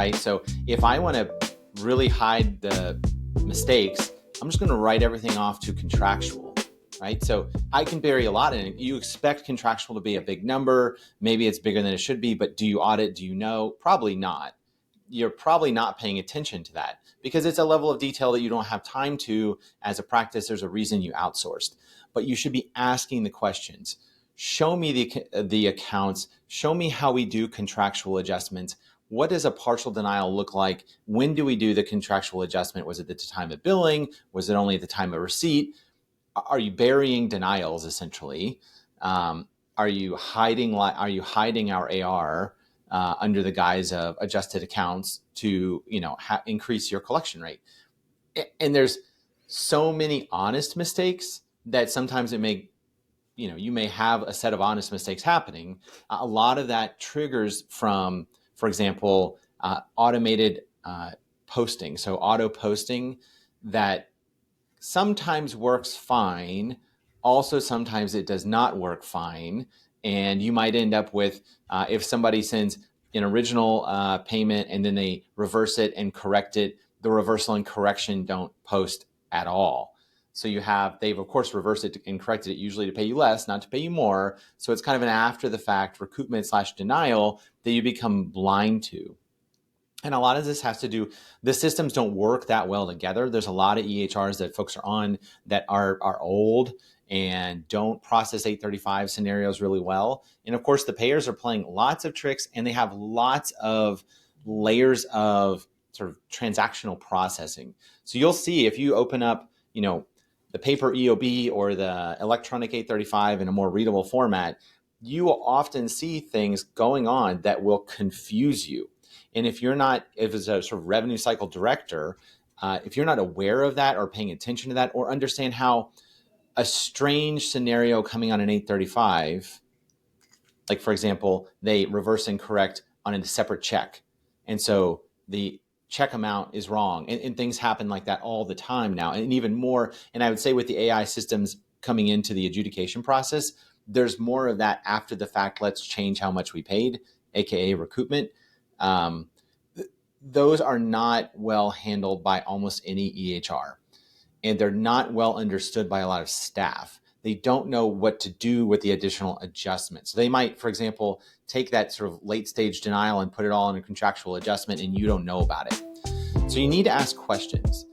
right? So if I want to really hide the mistakes, I'm just going to write everything off to contractual, right? So I can bury a lot in it. You expect contractual to be a big number. Maybe it's bigger than it should be, but do you audit? Do you know? Probably not. You're probably not paying attention to that because it's a level of detail that you don't have time to as a practice. There's a reason you outsourced, but you should be asking the questions. Show me the accounts. Show me how we do contractual adjustments. What does a partial denial look like? When do we do the contractual adjustment? Was it at the time of billing? Was it only at the time of receipt? Are you burying denials essentially? Are you hiding our AR under the guise of adjusted accounts to increase your collection rate? And there's so many honest mistakes that sometimes you may have a set of honest mistakes happening. A lot of that triggers from, for example, automated posting. So auto posting that sometimes works fine. Also, sometimes it does not work fine. And you might end up with, if somebody sends an original payment and then they reverse it and correct it, the reversal and correction don't post at all. So they've of course reversed it and corrected it usually to pay you less, not to pay you more. So it's kind of an after the fact recoupment / denial that you become blind to. And a lot of this has to do, the systems don't work that well together. There's a lot of EHRs that folks are on that are old and don't process 835 scenarios really well. And of course, the payers are playing lots of tricks and they have lots of layers of sort of transactional processing. So you'll see if you open up, the paper EOB or the electronic 835 in a more readable format, you will often see things going on that will confuse you. And if as a sort of revenue cycle director, if you're not aware of that or paying attention to that or understand how a strange scenario coming on an 835, like for example, they reverse and correct on a separate check. And so the check amount is wrong. And things happen like that all the time now. And even more, and I would say with the AI systems coming into the adjudication process, there's more of that after the fact, let's change how much we paid, AKA recoupment. Those are not well handled by almost any EHR, and they're not well understood by a lot of staff. They don't know what to do with the additional adjustments. So they might, for example, take that sort of late stage denial and put it all in a contractual adjustment and you don't know about it. So you need to ask questions.